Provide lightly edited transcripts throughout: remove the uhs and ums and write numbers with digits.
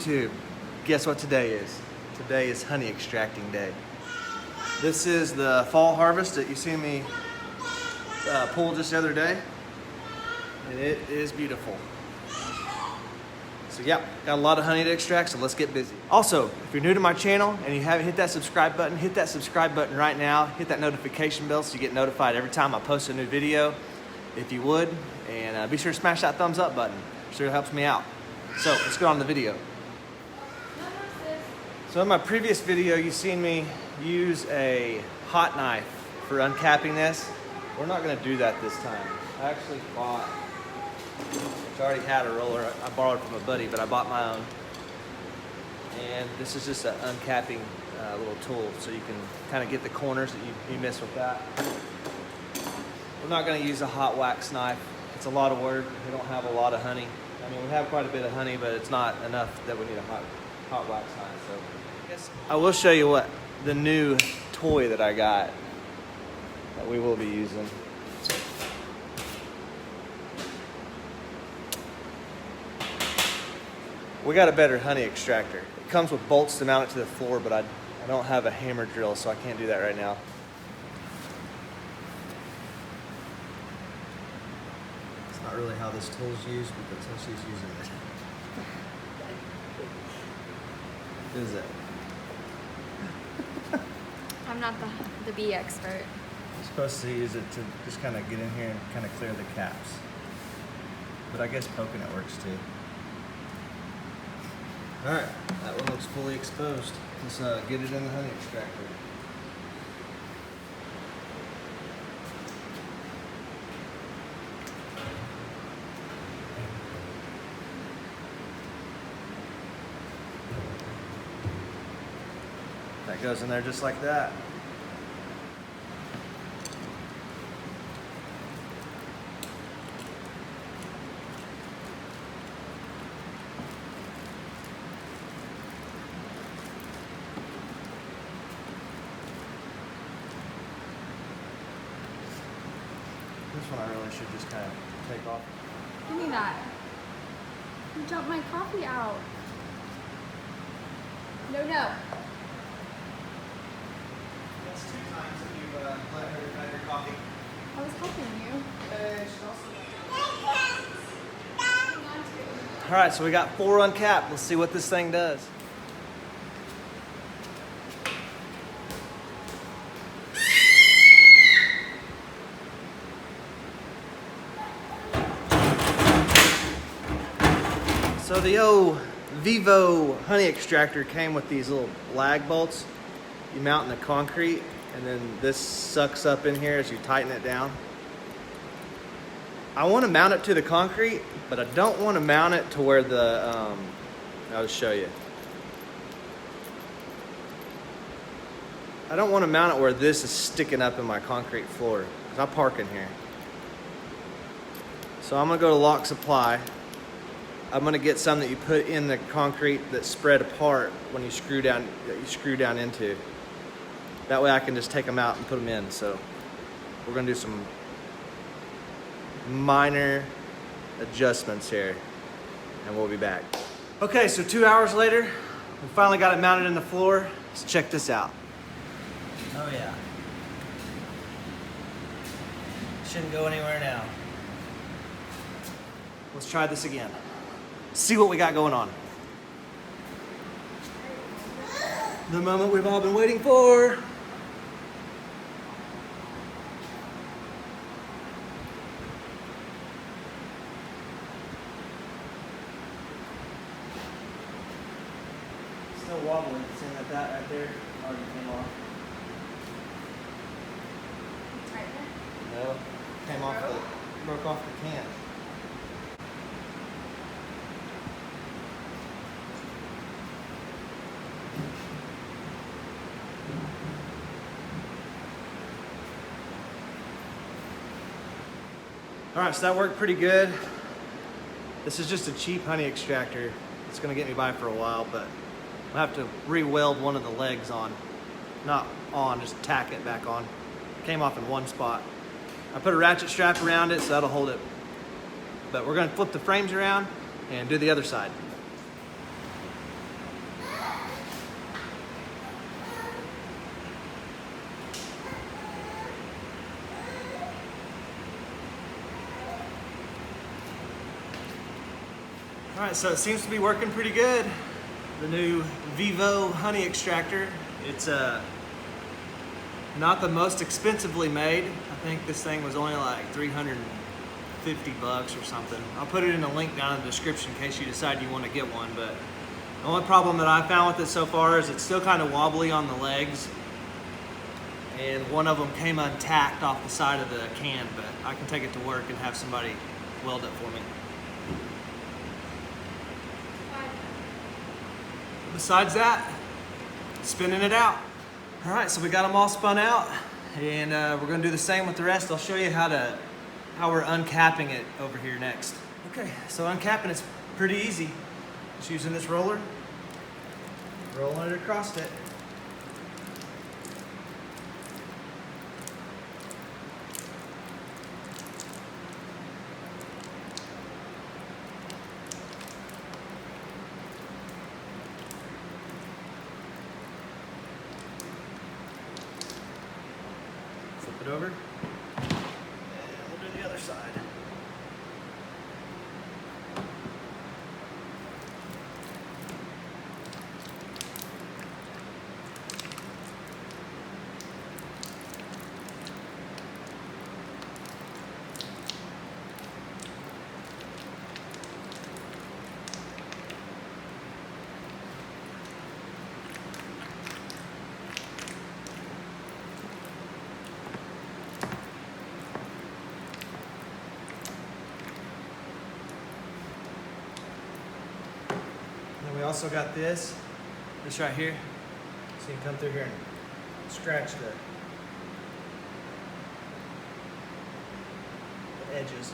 YouTube. Guess what today is? Today is honey extracting day. This is the fall harvest that you see me pull just the other day. And it is beautiful. So yeah, got a lot of honey to extract, so let's get busy. Also, if you're new to my channel and you haven't hit that subscribe button, hit that subscribe button right now. Hit that notification bell so you get notified every time I post a new video, if you would. And be sure to smash that thumbs up button. Sure helps me out. So let's get on to the video. So in my previous video, you've seen me use a hot knife for uncapping this. We're not gonna do that this time. I actually bought, I already had a roller. I borrowed from a buddy, but I bought my own. And this is just an uncapping little tool, so you can kind of get the corners that you miss with that. We're not gonna use a hot wax knife. It's a lot of work. We don't have a lot of honey. I mean, we have quite a bit of honey, but it's not enough that we need a hot wax knife. So I guess I will show you what the new toy that I got that we will be using. We got a better honey extractor. It comes with bolts to mount it to the floor, but I don't have a hammer drill, so I can't do that right now. It's not really how this tool is used, but that's how she's using it. What is it? I'm not the bee expert. You're supposed to use it to just kind of get in here and kind of clear the caps. But I guess poking it works too. All right, that one looks fully exposed. Let's get it in the honey extractor. That goes in there just like that. This one I really should just kind of take off. Give me that. You dumped my coffee out. No. That's 2 times that you've let her have your coffee. I was helping you. All right, so we got 4 uncapped. Let's see what this thing does. So the old Vivo honey extractor came with these little lag bolts. You mount in the concrete, and then this sucks up in here as you tighten it down. I want to mount it to the concrete, but I don't want to mount it to where the, I'll just show you. I don't want to mount it where this is sticking up in my concrete floor, because I park in here. So I'm going to go to Lock Supply. I'm going to get some that you put in the concrete that's spread apart when you screw down, into. That way I can just take them out and put them in. So we're going to do some minor adjustments here, and we'll be back. Okay, so 2 hours later, we finally got it mounted in the floor. Let's check this out. Oh yeah. Shouldn't go anywhere now. Let's try this again. See what we got going on. The moment we've all been waiting for. Still wobbling, seeing that right there already came off. No, came off broke off the can. All right, so that worked pretty good. This is just a cheap honey extractor. It's gonna get me by for a while, but I'll have to re-weld one of the legs on. Not on, just tack it back on. Came off in one spot. I put a ratchet strap around it, so that'll hold it. But we're gonna flip the frames around and do the other side. All right, so it seems to be working pretty good. The new Vivo honey extractor. It's not the most expensively made. I think this thing was only like 350 bucks or something. I'll put it in a link down in the description in case you decide you want to get one, but the only problem that I found with it so far is it's still kind of wobbly on the legs, and one of them came untacked off the side of the can, but I can take it to work and have somebody weld it for me. Besides that, spinning it out. All right, so we got them all spun out, and we're gonna do the same with the rest. I'll show you how we're uncapping it over here next. Okay, so uncapping it's pretty easy. Just using this roller, rolling it across it. Flip it over, and we'll do the other side. We also got this right here, so you can come through here and scratch the edges.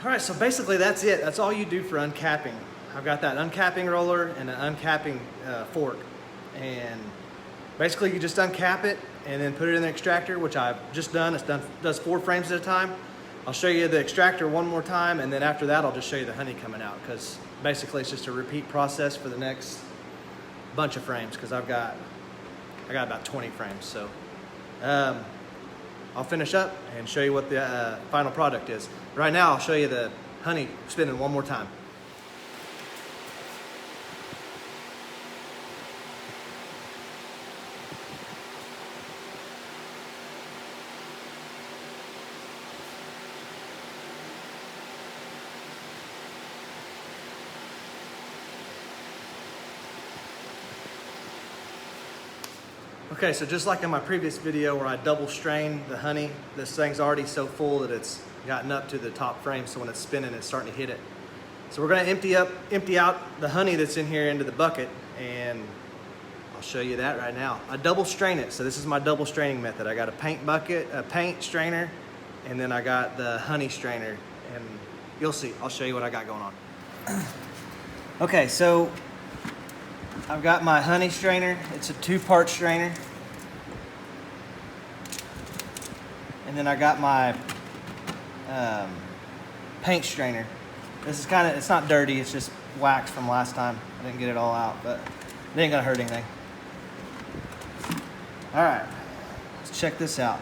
All right, so basically that's it. That's all you do for uncapping. I've got that uncapping roller and an uncapping fork. And basically you just uncap it and then put it in the extractor, which I've just done. Does 4 frames at a time. I'll show you the extractor one more time, and then after that I'll just show you the honey coming out, because basically it's just a repeat process for the next bunch of frames, because I got about 20 frames. So I'll finish up and show you what the final product is. Right now, I'll show you the honey spinning one more time. Okay, so just like in my previous video where I double strained the honey, this thing's already so full that it's gotten up to the top frame, so when it's spinning, it's starting to hit it. So we're gonna empty out the honey that's in here into the bucket, and I'll show you that right now. I double strain it, so this is my double straining method. I got a paint bucket, a paint strainer, and then I got the honey strainer, and you'll see. I'll show you what I got going on. Okay, so I've got my honey strainer. It's a 2-part strainer. And then I got my paint strainer. This is it's not dirty, it's just wax from last time. I didn't get it all out, but it ain't gonna hurt anything. All right, let's check this out.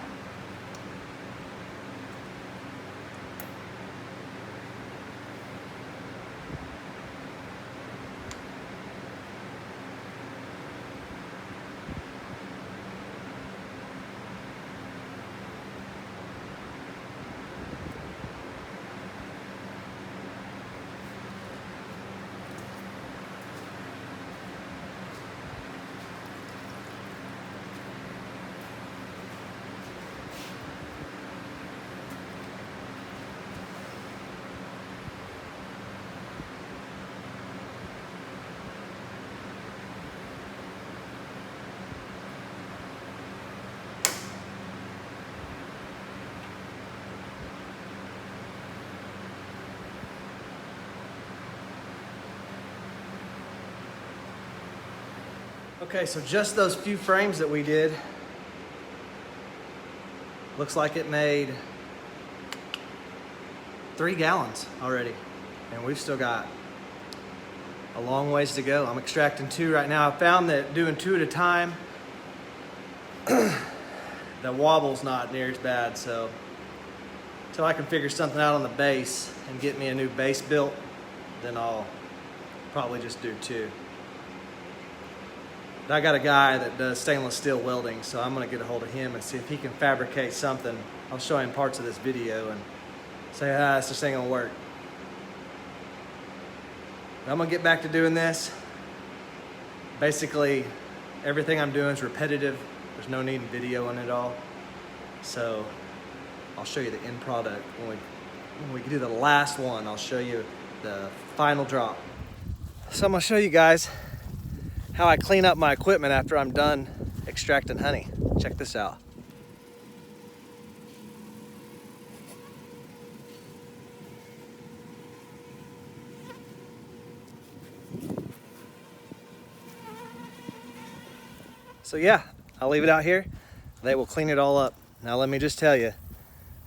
Okay, so just those few frames that we did, looks like it made 3 gallons already. And we've still got a long ways to go. I'm extracting 2 right now. I found that doing 2 at a time, the wobble's not near as bad, so until I can figure something out on the base and get me a new base built, then I'll probably just do 2. But I got a guy that does stainless steel welding, so I'm gonna get a hold of him and see if he can fabricate something. I'll show him parts of this video and say, this just ain't gonna work. But I'm gonna get back to doing this. Basically, everything I'm doing is repetitive. There's no need in videoing it all. So I'll show you the end product. When we do the last one, I'll show you the final drop. So I'm gonna show you guys how I clean up my equipment after I'm done extracting honey. Check this out. So yeah, I'll leave it out here. They will clean it all up. Now let me just tell you,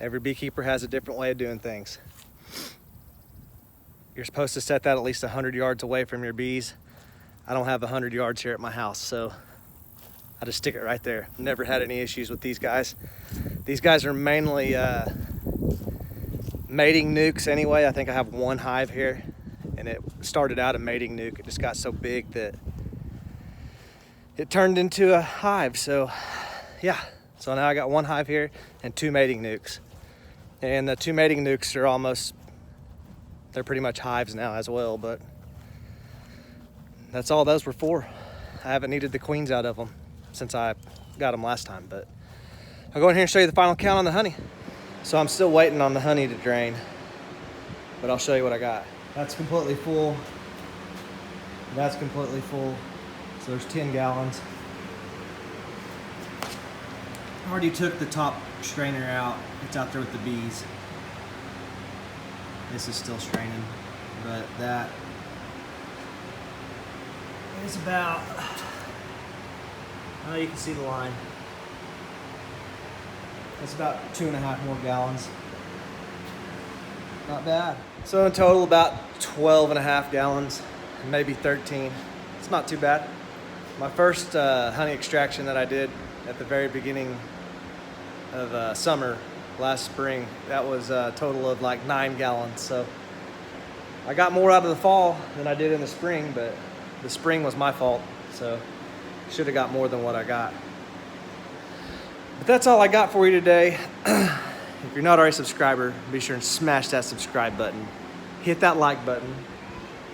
every beekeeper has a different way of doing things. You're supposed to set that at least 100 yards away from your bees. I don't have 100 yards here at my house, so I just stick it right there. Never had any issues with these guys. These guys are mainly mating nukes anyway. I think I have 1 hive here, and it started out a mating nuke. It just got so big that it turned into a hive. So yeah, so now I got 1 hive here and 2 mating nukes. And the 2 mating nukes are they're pretty much hives now as well, but that's all those were for. I haven't needed the queens out of them since I got them last time, but I'll go in here and show you the final count on the honey. So I'm still waiting on the honey to drain, but I'll show you what I got. That's completely full. That's completely full. So there's 10 gallons. I already took the top strainer out. It's out there with the bees. This is still straining, but that is about, oh, you can see the line. It's about 2.5 more gallons. Not bad. So in total, about 12.5 gallons, maybe 13. It's not too bad. My first honey extraction that I did at the very beginning of summer, last spring, that was a total of like 9 gallons. So I got more out of the fall than I did in the spring, but the spring was my fault. So should have got more than what I got. But that's all I got for you today. If you're not already a subscriber, be sure and smash that subscribe button. Hit that like button.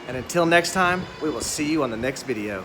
And until next time, we will see you on the next video.